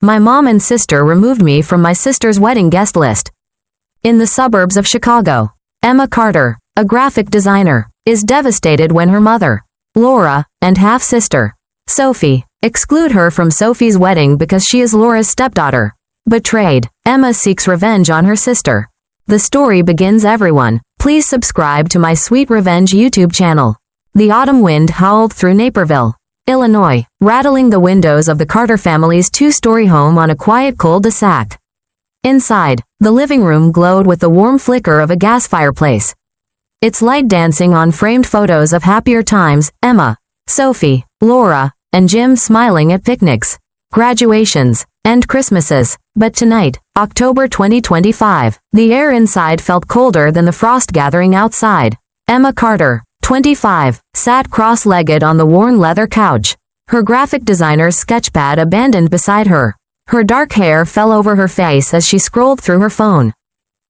My mom and sister removed me from my sister's wedding guest list. In the suburbs of Chicago, Emma Carter, a graphic designer, is devastated when her mother, Laura, and half-sister, Sophie, exclude her from Sophie's wedding because she is Laura's stepdaughter. Betrayed, Emma seeks revenge on her sister. The story begins. Everyone, please subscribe to my Sweet Revenge YouTube channel. The autumn wind howled through Naperville, Illinois, rattling the windows of the Carter family's two-story home on a quiet cul-de-sac. Inside, the living room glowed with the warm flicker of a gas fireplace, its light dancing on framed photos of happier times, Emma, Sophie, Laura, and Jim smiling at picnics, graduations, and Christmases. But tonight, October 2025, the air inside felt colder than the frost gathering outside. Emma Carter, 25, sat cross-legged on the worn leather couch, her graphic designer's sketchpad abandoned beside her. Her dark hair fell over her face as she scrolled through her phone,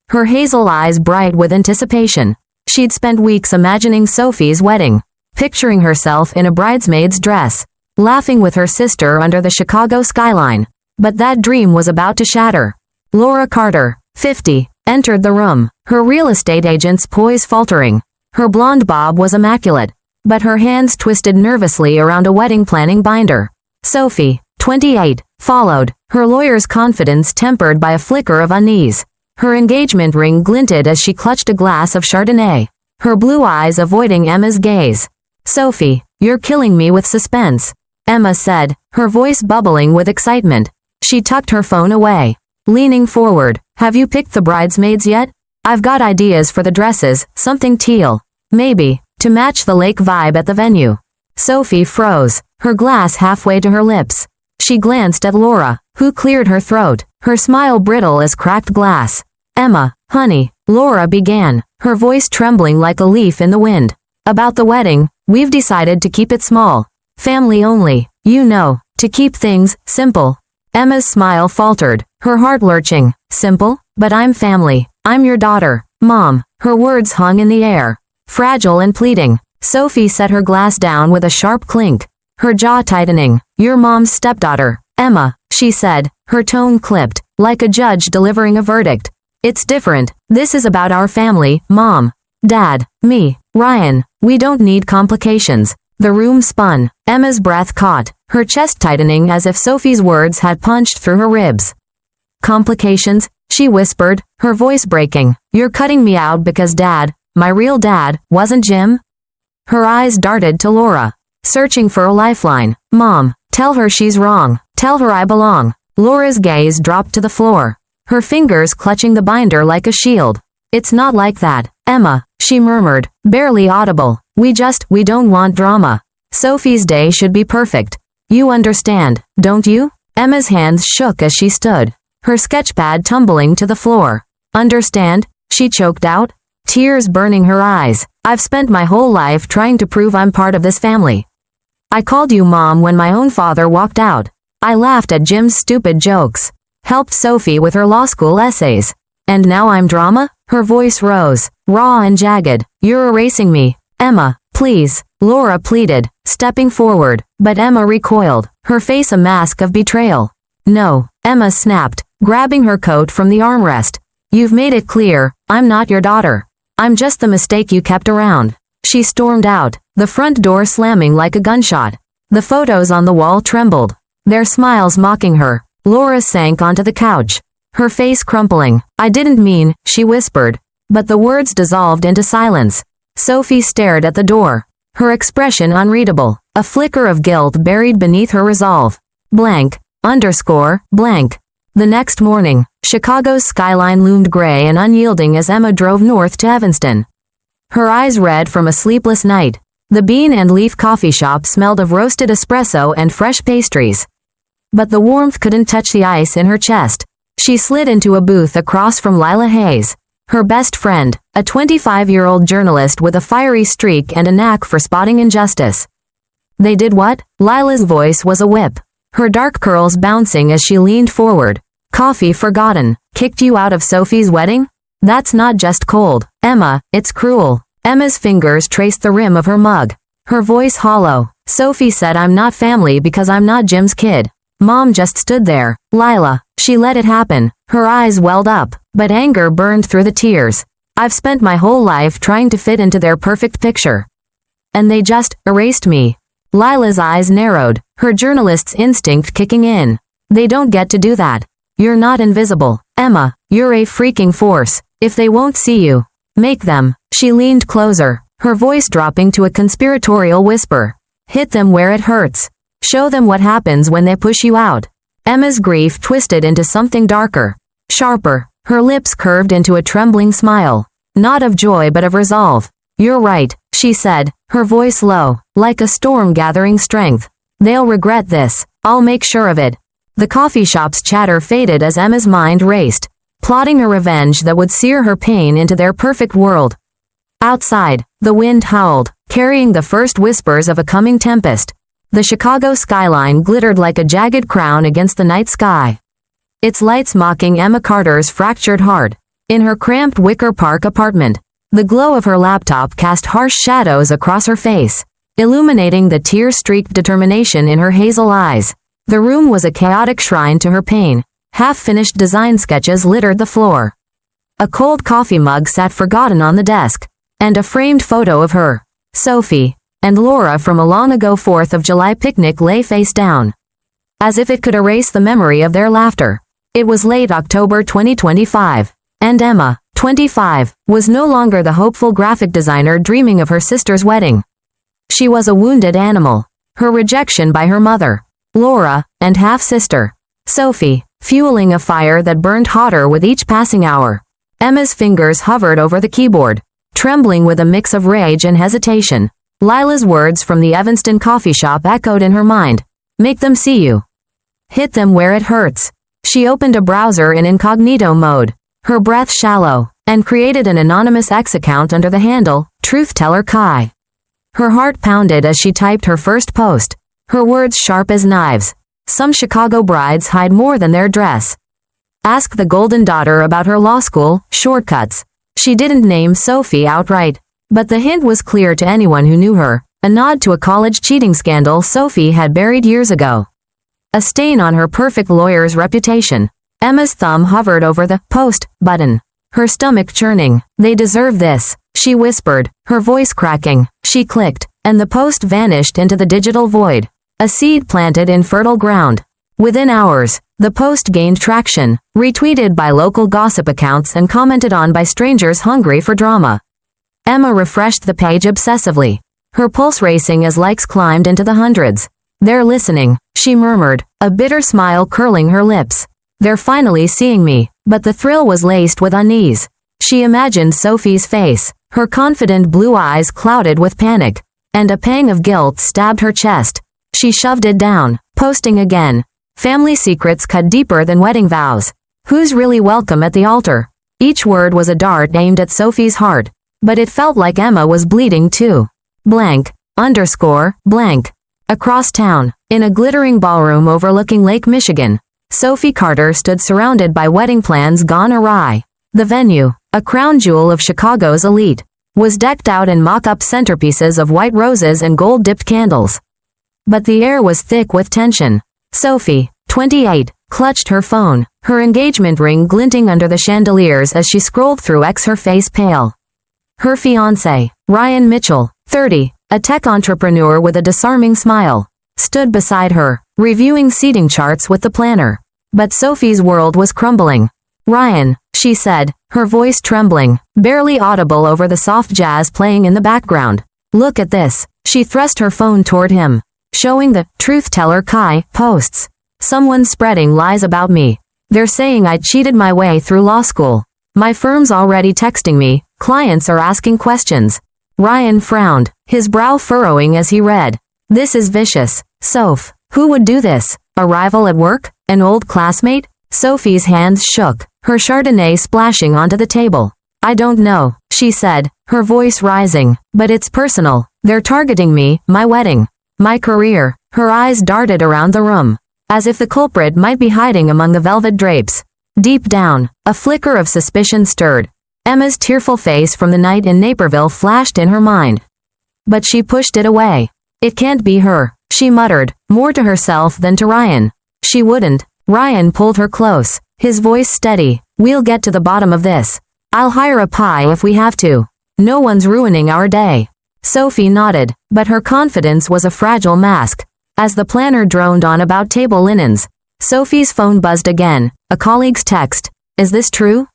her hazel eyes bright with anticipation. She'd spent weeks imagining Sophie's wedding, picturing herself in a bridesmaid's dress, laughing with her sister under the Chicago skyline. But that dream was about to shatter. Laura Carter, 50, entered the room, her real estate agent's poise faltering. Her blonde bob was immaculate, but her hands twisted nervously around a wedding planning binder. Sophie, 28, followed, her lawyer's confidence tempered by a flicker of unease. Her engagement ring glinted as she clutched a glass of Chardonnay, her blue eyes avoiding Emma's gaze. Sophie, you're killing me with suspense, Emma said, her voice bubbling with excitement. She tucked her phone away, leaning forward. Have you picked the bridesmaids yet? I've got ideas for the dresses, something teal, maybe, to match the lake vibe at the venue. Sophie froze, her glass halfway to her lips. She glanced at Laura, who cleared her throat, her smile brittle as cracked glass. Emma, honey, Laura began, her voice trembling like a leaf in the wind. About the wedding, we've decided to keep it small. Family only, you know, to keep things simple. Emma's smile faltered, her heart lurching. Simple? But I'm family. I'm your daughter, Mom. Her words hung in the air, fragile and pleading. Sophie set her glass down with a sharp clink, her jaw tightening. Your mom's stepdaughter, Emma, she said, her tone clipped, like a judge delivering a verdict. It's different. This is about our family, Mom, Dad, me, Ryan. We don't need complications. The room spun. Emma's breath caught, her chest tightening as if Sophie's words had punched through her ribs. Complications? She whispered, her voice breaking. You're cutting me out because Dad, my real dad, wasn't Jim? Her eyes darted to Laura, searching for a lifeline. Mom, tell her she's wrong. Tell her I belong. Laura's gaze dropped to the floor, her fingers clutching the binder like a shield. It's not like that, Emma, she murmured, barely audible. We don't want drama. Sophie's day should be perfect. You understand, don't you? Emma's hands shook as she stood, her sketchpad tumbling to the floor. Understand? She choked out, tears burning her eyes. I've spent my whole life trying to prove I'm part of this family. I called you Mom when my own father walked out. I laughed at Jim's stupid jokes, helped Sophie with her law school essays. And now I'm drama? Her voice rose, raw and jagged. You're erasing me. Emma, please, Laura pleaded, stepping forward, but Emma recoiled, her face a mask of betrayal. No, Emma snapped, grabbing her coat from the armrest. You've made it clear, I'm not your daughter. I'm just the mistake you kept around. She stormed out, the front door slamming like a gunshot. The photos on the wall trembled, their smiles mocking her. Laura sank onto the couch, her face crumpling. I didn't mean, she whispered, but the words dissolved into silence. Sophie stared at the door, her expression unreadable, a flicker of guilt buried beneath her resolve. Blank, blank. The next morning, Chicago's skyline loomed gray and unyielding as Emma drove north to Evanston. Her eyes red from a sleepless night. The Bean and Leaf coffee shop smelled of roasted espresso and fresh pastries. But the warmth couldn't touch the ice in her chest. She slid into a booth across from Lila Hayes, her best friend, a 25-year-old journalist with a fiery streak and a knack for spotting injustice. They did what? Lila's voice was a whip, her dark curls bouncing as she leaned forward. Coffee forgotten. Kicked you out of Sophie's wedding? That's not just cold, Emma, it's cruel. Emma's fingers traced the rim of her mug, her voice hollow. Sophie said I'm not family because I'm not Jim's kid. Mom just stood there. Lila, she let it happen. Her eyes welled up, but anger burned through the tears. I've spent my whole life trying to fit into their perfect picture. And they just erased me. Lila's eyes narrowed, her journalist's instinct kicking in. They don't get to do that. You're not invisible, Emma. You're a freaking force. If they won't see you, make them. She leaned closer, her voice dropping to a conspiratorial whisper. Hit them where it hurts. Show them what happens when they push you out. Emma's grief twisted into something darker, sharper. Her lips curved into a trembling smile. Not of joy but of resolve. You're right, she said, her voice low, like a storm gathering strength. They'll regret this. I'll make sure of it. The coffee shop's chatter faded as Emma's mind raced, plotting a revenge that would sear her pain into their perfect world. Outside, the wind howled, carrying the first whispers of a coming tempest. The Chicago skyline glittered like a jagged crown against the night sky, its lights mocking Emma Carter's fractured heart. In her cramped Wicker Park apartment, the glow of her laptop cast harsh shadows across her face, illuminating the tear-streaked determination in her hazel eyes. The room was a chaotic shrine to her pain. Half-finished design sketches littered the floor. A cold coffee mug sat forgotten on the desk, and a framed photo of her, Sophie, and Laura from a long-ago 4th of July picnic lay face down, as if it could erase the memory of their laughter. It was late October 2025, and Emma, 25, was no longer the hopeful graphic designer dreaming of her sister's wedding. She was a wounded animal, her rejection by her mother, Laura, and half-sister, Sophie, fueling a fire that burned hotter with each passing hour. Emma's fingers hovered over the keyboard, trembling with a mix of rage and hesitation. Lila's words from the Evanston coffee shop echoed in her mind. Make them see you. Hit them where it hurts. She opened a browser in incognito mode, her breath shallow, and created an anonymous X account under the handle, Truth Teller Kai. Her heart pounded as she typed her first post, her words sharp as knives. Some Chicago brides hide more than their dress. Ask the golden daughter about her law school shortcuts. She didn't name Sophie outright, but the hint was clear to anyone who knew her, a nod to a college cheating scandal Sophie had buried years ago. A stain on her perfect lawyer's reputation. Emma's thumb hovered over the post button, her stomach churning. They deserve this, she whispered, her voice cracking. She clicked, and the post vanished into the digital void. A seed planted in fertile ground. Within hours, the post gained traction, retweeted by local gossip accounts and commented on by strangers hungry for drama. Emma refreshed the page obsessively, her pulse racing as likes climbed into the hundreds. They're listening, she murmured, a bitter smile curling her lips. They're finally seeing me, but the thrill was laced with unease. She imagined Sophie's face, her confident blue eyes clouded with panic, and a pang of guilt stabbed her chest. She shoved it down, posting again. Family secrets cut deeper than wedding vows. Who's really welcome at the altar? Each word was a dart aimed at Sophie's heart, but it felt like Emma was bleeding too. Blank, underscore, blank. Across town, in a glittering ballroom overlooking Lake Michigan, Sophie Carter stood surrounded by wedding plans gone awry. The venue, a crown jewel of Chicago's elite, was decked out in mock-up centerpieces of white roses and gold-dipped candles. But the air was thick with tension. Sophie, 28, clutched her phone, her engagement ring glinting under the chandeliers as she scrolled through X, her face pale. Her fiancé, Ryan Mitchell, 30, a tech entrepreneur with a disarming smile, stood beside her, reviewing seating charts with the planner. But Sophie's world was crumbling. Ryan, she said, her voice trembling, barely audible over the soft jazz playing in the background. Look at this. She thrust her phone toward him, showing the Truth Teller Kai posts. Someone's spreading lies about me. They're saying I cheated my way through law school. My firm's already texting me. Clients are asking questions. Ryan frowned, his brow furrowing as he read. This is vicious. Soph, who would do this? A rival at work? An old classmate? Sophie's hands shook, her Chardonnay splashing onto the table. I don't know, she said, her voice rising, but it's personal. They're targeting me, my wedding, my career. Her eyes darted around the room, as if the culprit might be hiding among the velvet drapes. Deep down, a flicker of suspicion stirred. Emma's tearful face from the night in Naperville flashed in her mind. But she pushed it away. It can't be her, she muttered, more to herself than to Ryan. She wouldn't. Ryan pulled her close, his voice steady. We'll get to the bottom of this. I'll hire a pie if we have to. No one's ruining our day. Sophie nodded, but her confidence was a fragile mask. As the planner droned on about table linens, Sophie's phone buzzed again, a colleague's text. Is this true?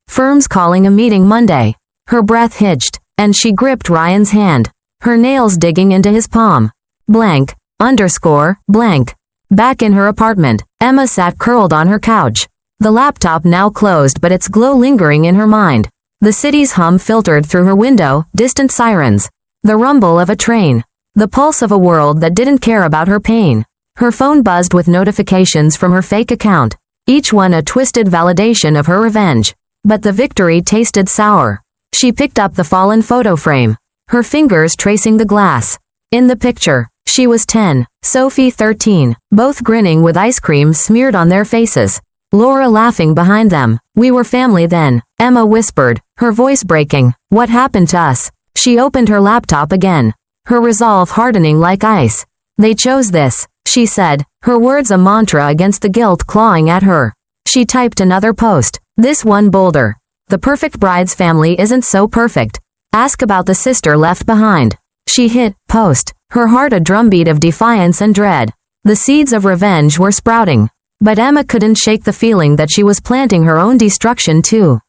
Firm's calling a meeting Monday. Her breath hitched, and she gripped Ryan's hand, her nails digging into his palm. Blank, underscore, blank. Back in her apartment, Emma sat curled on her couch. The laptop now closed, but its glow lingering in her mind. The city's hum filtered through her window, distant sirens. The rumble of a train. The pulse of a world that didn't care about her pain. Her phone buzzed with notifications from her fake account, each one a twisted validation of her revenge. But the victory tasted sour. She picked up the fallen photo frame, her fingers tracing the glass. In the picture, she was 10, Sophie 13, both grinning with ice cream smeared on their faces. Laura laughing behind them. We were family then, Emma whispered, her voice breaking. What happened to us? She opened her laptop again, her resolve hardening like ice. They chose this, she said, her words a mantra against the guilt clawing at her. She typed another post, this one bolder. The perfect bride's family isn't so perfect. Ask about the sister left behind. She hit post, her heart a drumbeat of defiance and dread. The seeds of revenge were sprouting. But Emma couldn't shake the feeling that she was planting her own destruction too.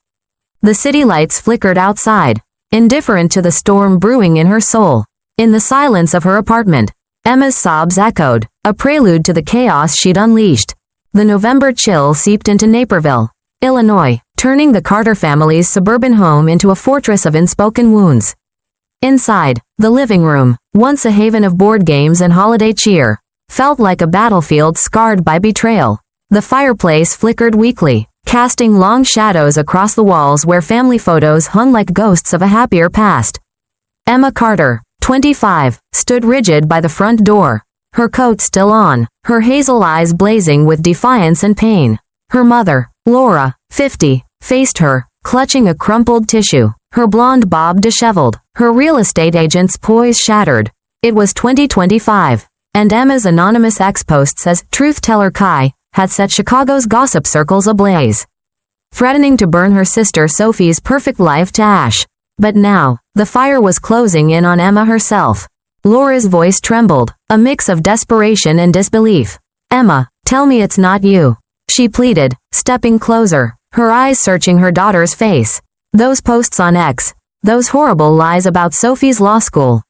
The city lights flickered outside, indifferent to the storm brewing in her soul. In the silence of her apartment, Emma's sobs echoed, a prelude to the chaos she'd unleashed. The November chill seeped into Naperville, Illinois, turning the Carter family's suburban home into a fortress of unspoken wounds. Inside, the living room, once a haven of board games and holiday cheer, felt like a battlefield scarred by betrayal. The fireplace flickered weakly, casting long shadows across the walls where family photos hung like ghosts of a happier past. Emma Carter, 25, stood rigid by the front door, her coat still on, her hazel eyes blazing with defiance and pain. Her mother, Laura, 50, faced her, clutching a crumpled tissue, her blonde bob disheveled, her real estate agent's poise shattered. It was 2025, and Emma's anonymous ex-post says Truth Teller Kai had set Chicago's gossip circles ablaze, threatening to burn her sister Sophie's perfect life to ash. But now, the fire was closing in on Emma herself. Laura's voice trembled, a mix of desperation and disbelief. Emma, tell me it's not you. She pleaded, stepping closer, her eyes searching her daughter's face. Those posts on X, those horrible lies about Sophie's law school.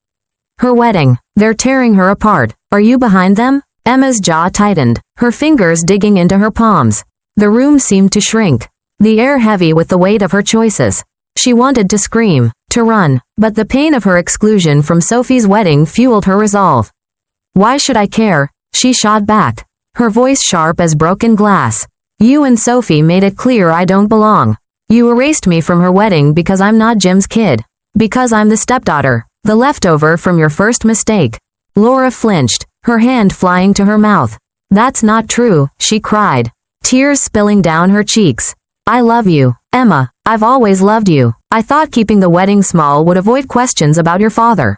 Her wedding, they're tearing her apart. Are you behind them? Emma's jaw tightened, her fingers digging into her palms. The room seemed to shrink, the air heavy with the weight of her choices. She wanted to scream, to run, but the pain of her exclusion from Sophie's wedding fueled her resolve. Why should I care? She shot back, her voice sharp as broken glass. You and Sophie made it clear I don't belong. You erased me from her wedding because I'm not Jim's kid. Because I'm the stepdaughter, the leftover from your first mistake. Laura flinched, her hand flying to her mouth. That's not true, she cried, tears spilling down her cheeks. I love you, Emma. I've always loved you. I thought keeping the wedding small would avoid questions about your father.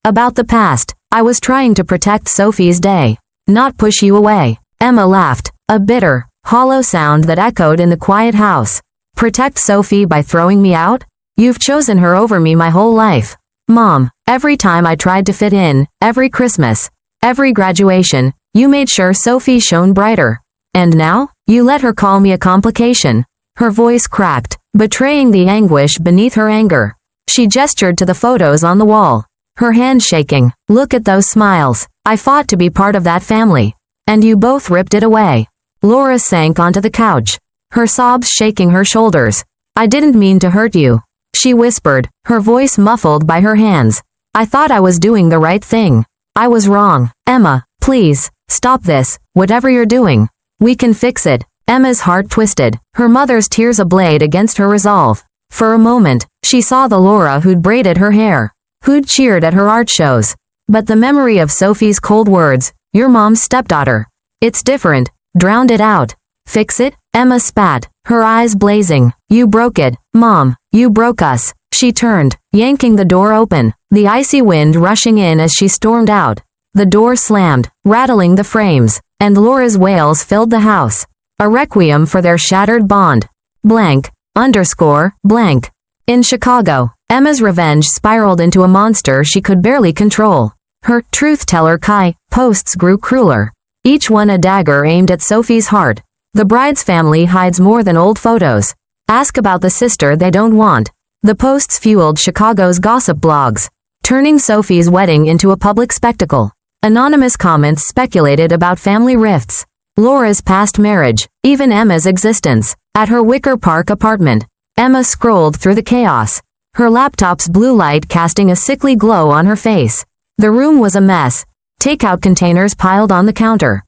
About the past, I was trying to protect Sophie's day, not push you away. Emma laughed, a bitter, hollow sound that echoed in the quiet house. Protect Sophie by throwing me out? You've chosen her over me my whole life. Mom, every time I tried to fit in, every Christmas, every graduation, you made sure Sophie shone brighter. And now, you let her call me a complication. Her voice cracked, betraying the anguish beneath her anger. She gestured to the photos on the wall, her hand shaking. Look at those smiles. I fought to be part of that family. And you both ripped it away. Laura sank onto the couch, her sobs shaking her shoulders. I didn't mean to hurt you, she whispered, her voice muffled by her hands. I thought I was doing the right thing. I was wrong. Emma, please, stop this, whatever you're doing. We can fix it. Emma's heart twisted, her mother's tears ablaze against her resolve. For a moment, she saw the Laura who'd braided her hair, who'd cheered at her art shows. But the memory of Sophie's cold words, your mom's stepdaughter, it's different, drowned it out. Fix it? Emma spat, her eyes blazing. You broke it, Mom, you broke us. She turned, yanking the door open, the icy wind rushing in as she stormed out. The door slammed, rattling the frames. and Laura's wails filled the house. A requiem for their shattered bond. Blank, underscore, blank. In Chicago, Emma's revenge spiraled into a monster she could barely control. Her truth-teller Kai posts grew crueler, each one a dagger aimed at Sophie's heart. The bride's family hides more than old photos. Ask about the sister they don't want. The posts fueled Chicago's gossip blogs, turning Sophie's wedding into a public spectacle. Anonymous comments speculated about family rifts, Laura's past marriage, even Emma's existence. At her Wicker Park apartment, Emma scrolled through the chaos, her laptop's blue light casting a sickly glow on her face. The room was a mess, takeout containers piled on the counter,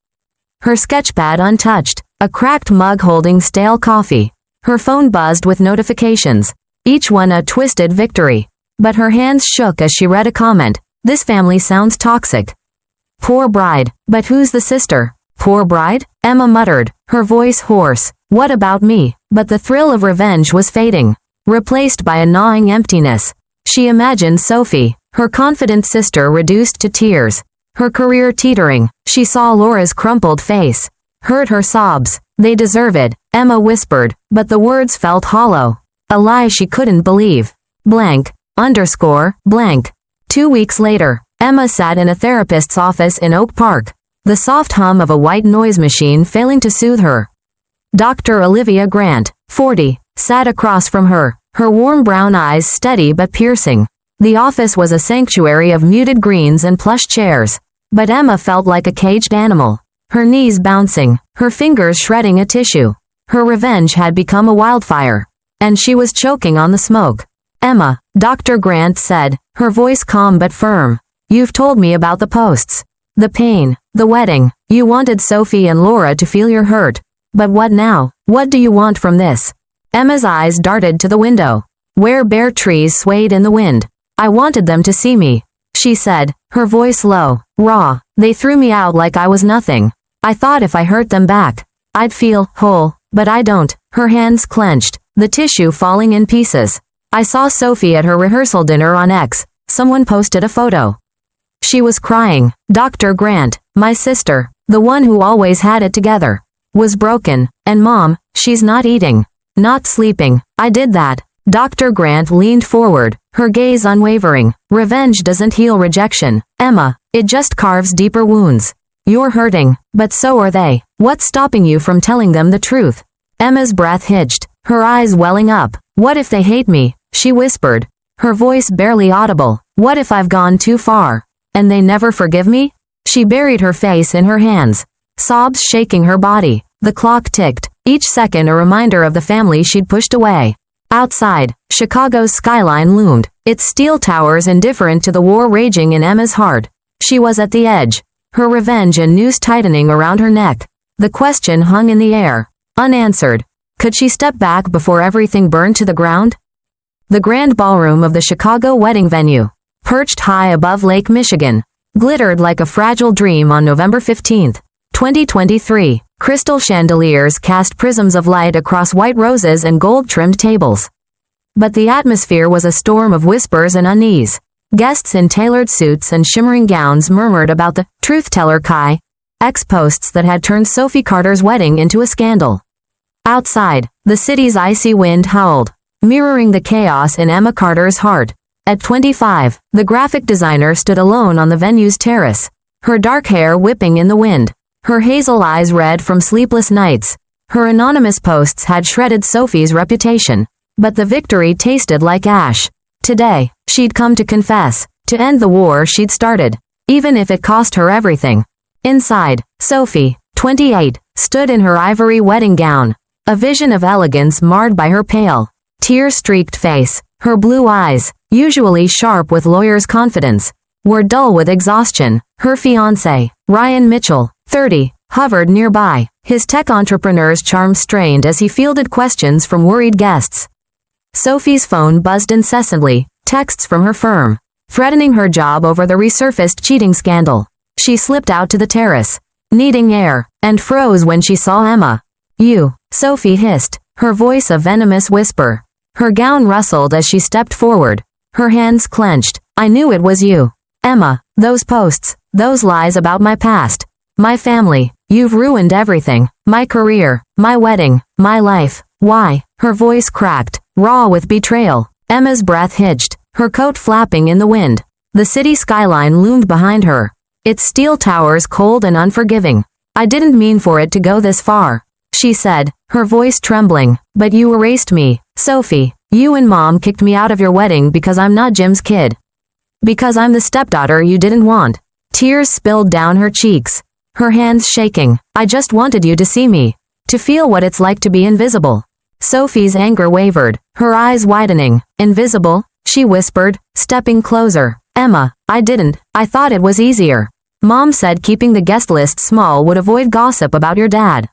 her sketchpad untouched, a cracked mug holding stale coffee. Her phone buzzed with notifications, each one a twisted victory. But her hands shook as she read a comment. This family sounds toxic. Poor bride. But who's the sister? Poor bride? Emma muttered, her voice hoarse. What about me? But the thrill of revenge was fading, replaced by a gnawing emptiness. She imagined Sophie, her confident sister, reduced to tears, her career teetering. She saw Laura's crumpled face, heard her sobs. They deserve it, Emma whispered, but the words felt hollow. A lie she couldn't believe. Blank, underscore, blank. 2 weeks later, Emma sat in a therapist's office in Oak Park, the soft hum of a white noise machine failing to soothe her. Dr. Olivia Grant, 40, sat across from her, her warm brown eyes steady but piercing. The office was a sanctuary of muted greens and plush chairs, but Emma felt like a caged animal, her knees bouncing, her fingers shredding a tissue. Her revenge had become a wildfire, and she was choking on the smoke. Emma, Dr. Grant said, her voice calm but firm. You've told me about the posts, the pain, the wedding. You wanted Sophie and Laura to feel your hurt. But what now? What do you want from this? Emma's eyes darted to the window, where bare trees swayed in the wind. I wanted them to see me, she said, her voice low, raw. They threw me out like I was nothing. I thought if I hurt them back, I'd feel whole, but I don't. Her hands clenched, the tissue falling in pieces. I saw Sophie at her rehearsal dinner on X. Someone posted a photo. She was crying. Dr. Grant, my sister, the one who always had it together, was broken. And Mom, she's not eating, not sleeping. I did that. Dr. Grant leaned forward, her gaze unwavering. Revenge doesn't heal rejection, Emma. It just carves deeper wounds. You're hurting, but so are they. What's stopping you from telling them the truth? Emma's breath hitched, her eyes welling up. What if they hate me? She whispered, her voice barely audible. What if I've gone too far, and they never forgive me? She buried her face in her hands, sobs shaking her body. The clock ticked, each second a reminder of the family she'd pushed away. Outside, Chicago's skyline loomed, its steel towers indifferent to the war raging in Emma's heart. She was at the edge, her revenge a noose tightening around her neck. The question hung in the air, unanswered. Could she step back before everything burned to the ground? The grand ballroom of the Chicago wedding venue, perched high above Lake Michigan, glittered like a fragile dream on November 15, 2023. Crystal chandeliers cast prisms of light across white roses and gold-trimmed tables. But the atmosphere was a storm of whispers and unease. Guests in tailored suits and shimmering gowns murmured about the truth-teller Kai posts that had turned Sophie Carter's wedding into a scandal. Outside, the city's icy wind howled, mirroring the chaos in Emma Carter's heart. At 25, the graphic designer stood alone on the venue's terrace, her dark hair whipping in the wind, her hazel eyes red from sleepless nights. Her anonymous posts had shredded Sophie's reputation, but the victory tasted like ash. Today, she'd come to confess, to end the war she'd started, even if it cost her everything. Inside, Sophie, 28, stood in her ivory wedding gown, a vision of elegance marred by her pale, tear-streaked face. Her blue eyes, usually sharp with lawyer's confidence, were dull with exhaustion. Her fiancé, Ryan Mitchell, 30, hovered nearby, his tech entrepreneur's charm strained as he fielded questions from worried guests. Sophie's phone buzzed incessantly, texts from her firm, threatening her job over the resurfaced cheating scandal. She slipped out to the terrace, needing air, and froze when she saw Emma. You, Sophie hissed, her voice a venomous whisper. Her gown rustled as she stepped forward, her hands clenched. I knew it was you. Emma, those posts, those lies about my past, my family, You've ruined everything. My career, my wedding, my life. Why? Her voice cracked, raw with betrayal. Emma's breath hitched, her coat flapping in the wind. The city skyline loomed behind her, its steel towers cold and unforgiving. I didn't mean for it to go this far, she said, her voice trembling. But you erased me, Sophie. You and Mom kicked me out of your wedding because I'm not Jim's kid. Because I'm the stepdaughter you didn't want. Tears spilled down her cheeks, her hands shaking. I just wanted you to see me, to feel what it's like to be invisible. Sophie's anger wavered, her eyes widening. Invisible? She whispered, stepping closer. Emma, I didn't. I thought it was easier. Mom said keeping the guest list small would avoid gossip about your dad.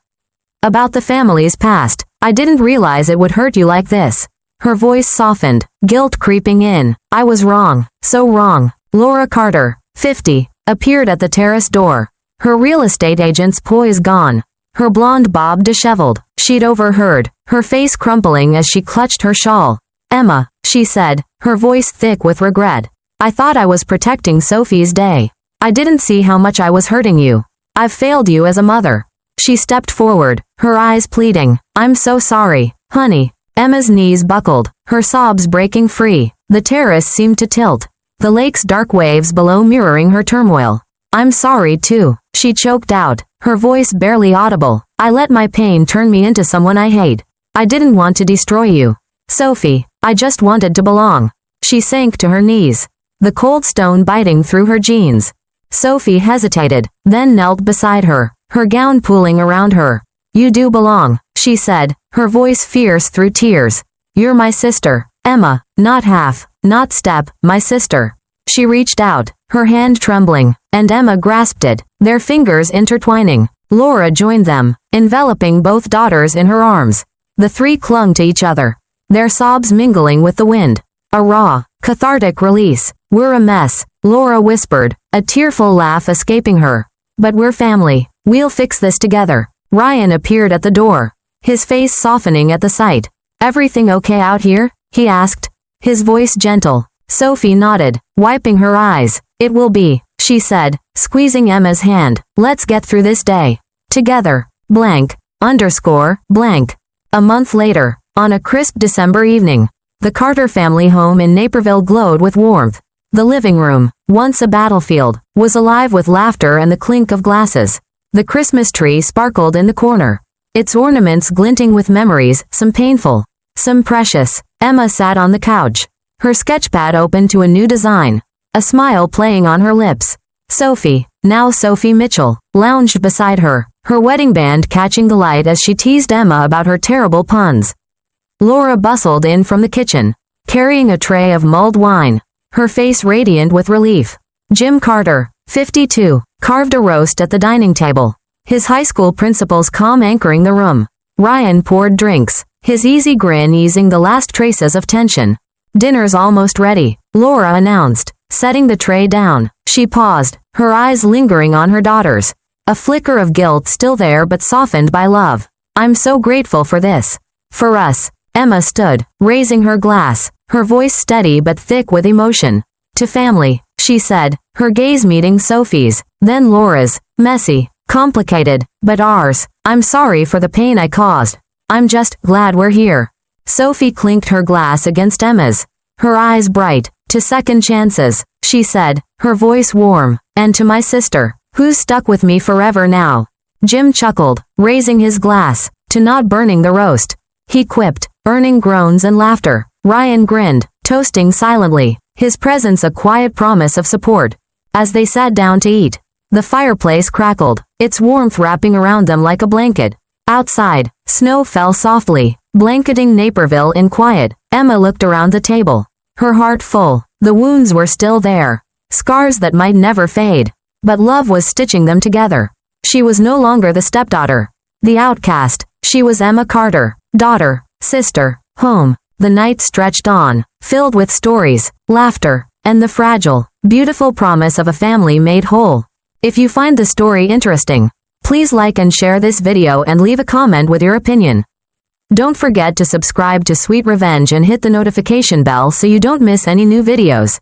About the family's past. I didn't realize it would hurt you like this. Her voice softened, guilt creeping in. I was wrong, so wrong. Laura Carter, 50, appeared at the terrace door. Her real estate agent's poise gone. Her blonde bob disheveled. She'd overheard, her face crumpling as she clutched her shawl. Emma, she said, her voice thick with regret. I thought I was protecting Sophie's day. I didn't see how much I was hurting you. I've failed you as a mother. She stepped forward, her eyes pleading. I'm so sorry, honey. Emma's knees buckled, her sobs breaking free. The terrace seemed to tilt, the lake's dark waves below mirroring her turmoil. I'm sorry too, she choked out, her voice barely audible. I let my pain turn me into someone I hate. I didn't want to destroy you, Sophie. I just wanted to belong. She sank to her knees, the cold stone biting through her jeans. Sophie hesitated, then knelt beside her, her gown pooling around her. You do belong, she said, her voice fierce through tears. You're my sister, Emma, not half, not step, my sister. She reached out, her hand trembling, and Emma grasped it, their fingers intertwining. Laura joined them, enveloping both daughters in her arms. The three clung to each other, their sobs mingling with the wind. A raw, cathartic release. We're a mess, Laura whispered, a tearful laugh escaping her. But we're family. We'll fix this together. Ryan appeared at the door, his face softening at the sight. Everything okay out here? He asked, his voice gentle. Sophie nodded, wiping her eyes. It will be, she said, squeezing Emma's hand. Let's get through this day. Together. Blank. Blank. A month later, on a crisp December evening, the Carter family home in Naperville glowed with warmth. The living room, once a battlefield, was alive with laughter and the clink of glasses. The Christmas tree sparkled in the corner, its ornaments glinting with memories, some painful, some precious. Emma sat on the couch, her sketchpad open to a new design, a smile playing on her lips. Sophie, now Sophie Mitchell, lounged beside her, her wedding band catching the light as she teased Emma about her terrible puns. Laura bustled in from the kitchen, carrying a tray of mulled wine, her face radiant with relief. Jim Carter, 52, carved a roast at the dining table, his high school principal's calm anchoring the room. Ryan poured drinks, his easy grin easing the last traces of tension. Dinner's almost ready, Laura announced, setting the tray down. She paused, her eyes lingering on her daughters, a flicker of guilt still there but softened by love. I'm so grateful for this. For us. Emma stood, raising her glass, her voice steady but thick with emotion. To family, she said, her gaze meeting Sophie's, then Laura's. Messy, complicated, but ours. I'm sorry for the pain I caused. I'm just glad we're here. Sophie clinked her glass against Emma's, her eyes bright. To second chances, she said, her voice warm. And to my sister, who's stuck with me forever now. Jim chuckled, raising his glass, to not burning the roast. He quipped, earning groans and laughter. Ryan grinned, toasting silently, his presence a quiet promise of support. As they sat down to eat, the fireplace crackled, its warmth wrapping around them like a blanket. Outside, snow fell softly, blanketing Naperville in quiet. Emma looked around the table, her heart full. The wounds were still there, scars that might never fade, but love was stitching them together. She was no longer the stepdaughter, the outcast. She was Emma Carter, daughter, sister, home. The night stretched on, filled with stories, laughter, and the fragile, beautiful promise of a family made whole. If you find the story interesting, please like and share this video and leave a comment with your opinion. Don't forget to subscribe to Sweet Revenge and hit the notification bell so you don't miss any new videos.